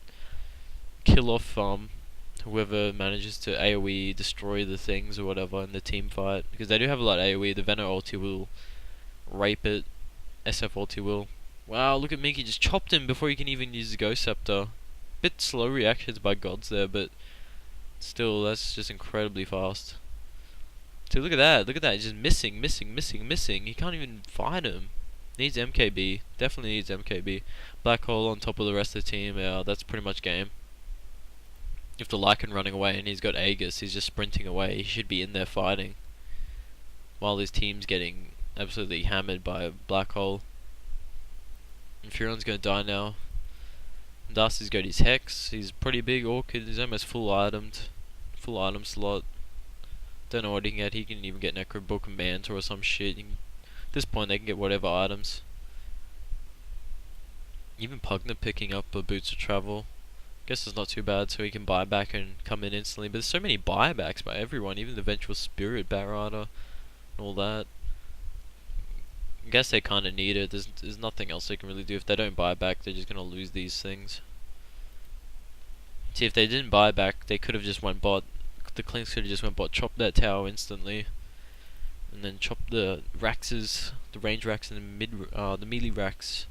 Kill off whoever manages to AoE destroy the things or whatever in the team fight. Because they do have a lot of AoE. The Venom ulti will rape it. SF ulti will. Wow, look at Minky, just chopped him before he can even use the Ghost Scepter. Bit slow reactions by Godz there, but still, that's just incredibly fast. So look at that, he's just missing. He can't even fight him. Needs MKB, definitely needs MKB. Black Hole on top of the rest of the team, yeah, that's pretty much game. If the Lycan running away and he's got Aegis, he's just sprinting away, he should be in there fighting. While his team's getting absolutely hammered by a Black Hole. And Furon's gonna die now. And Darcy's got his Hex, he's pretty big Orchid, he's almost full item slot. Don't know what he can get. He can even get Necro Book and Mantor or some shit. At this point, they can get whatever items. Even Pugna picking up a Boots of Travel. Guess it's not too bad, so he can buy back and come in instantly. But there's so many buybacks by everyone, even the Vengeful Spirit, Batrider, and all that. I guess they kind of need it. There's nothing else they can really do. If they don't buy back, they're just gonna lose these things. See, if they didn't buy back, they could have just went bot. The Clinks could have just went bot, chopped that tower instantly, and then chopped the Raxes, the range racks and the melee racks.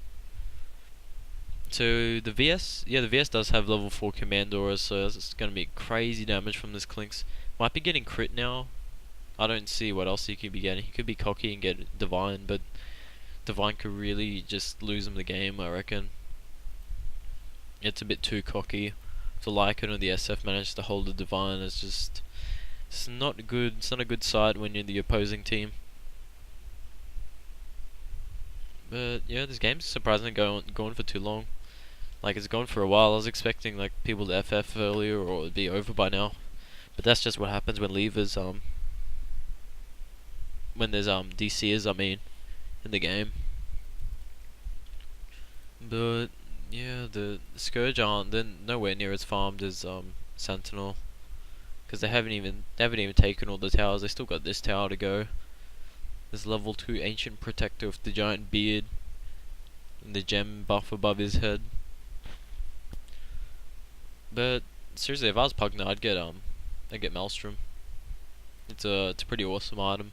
So the VS, yeah, the VS does have level 4 command auras, so it's gonna be crazy damage from this Clinks. Might be getting crit now. I don't see what else he could be getting. He could be cocky and get Divine, but Divine could really just lose him the game, I reckon. It's a bit too cocky. If the Lycan or the SF manage to hold the Divine, it's not good. It's not a good sight when you're the opposing team. But yeah, this game's surprisingly going for too long. Like, it's gone for a while. I was expecting like people to FF earlier or it'd be over by now. But that's just what happens when levers when there's DCs, I mean, in the game. But yeah, the Scourge they're nowhere near as farmed as Sentinel, because they haven't even taken all the towers. They still got this tower to go. This level 2 ancient protector with the giant beard and the gem buff above his head. But seriously, if I was Pugna, I'd get Maelstrom. It's a pretty awesome item.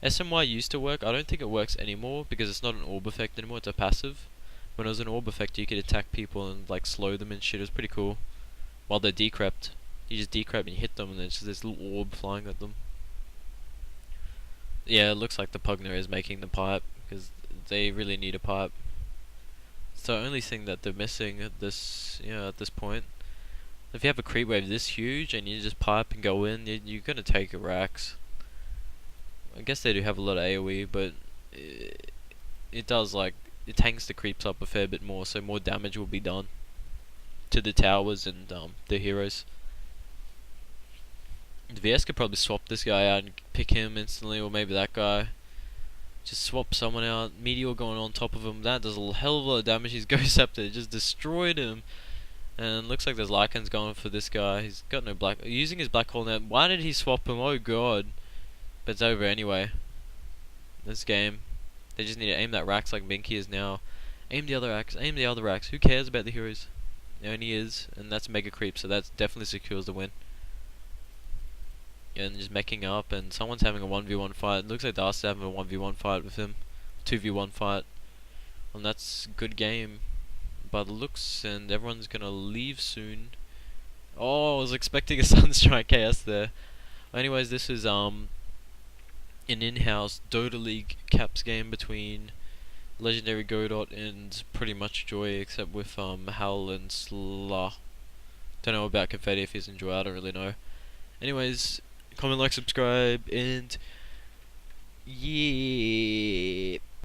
SMY used to work. I don't think it works anymore because it's not an orb effect anymore. It's a passive. When it was an orb effect, you could attack people and like slow them and shit. It was pretty cool. While they're decrept, you just decrep and you hit them, and there's just this little orb flying at them. Yeah, it looks like the Pugna is making the pipe because they really need a pipe. It's the only thing that they're missing at this point. If you have a creep wave this huge and you just pipe and go in, you're gonna take a Rax. I guess they do have a lot of AoE, but it does like it tanks the creeps up a fair bit more, so more damage will be done to the towers and the heroes. The VS could probably swap this guy out and pick him instantly, or maybe that guy. Just swap someone out. Meteor going on top of him. That does a hell of a lot of damage. His Ghost Scepter just destroyed him. And looks like there's Lycans going for this guy. He's got no black. Using his black hole now. Why did he swap him? Oh god. But it's over anyway. This game. They just need to aim that Rax like Minky is now. Aim the other Rax. Aim the other Rax. Who cares about the heroes? It only is. And that's Mega Creep. So that definitely secures the win. And just meching up, and someone's having a 1v1 fight. It looks like Darcy's having a 1v1 fight with him. 2v1 fight. And that's a good game by the looks, and everyone's gonna leave soon. Oh, I was expecting a Sunstrike KS there. Anyways, this is an in-house Dota League caps game between Legendary Godot and pretty much Joy, except with Howl and Sla. Don't know about Confetti if he's in Joy, I don't really know. Anyways, comment, like, subscribe, and yeah.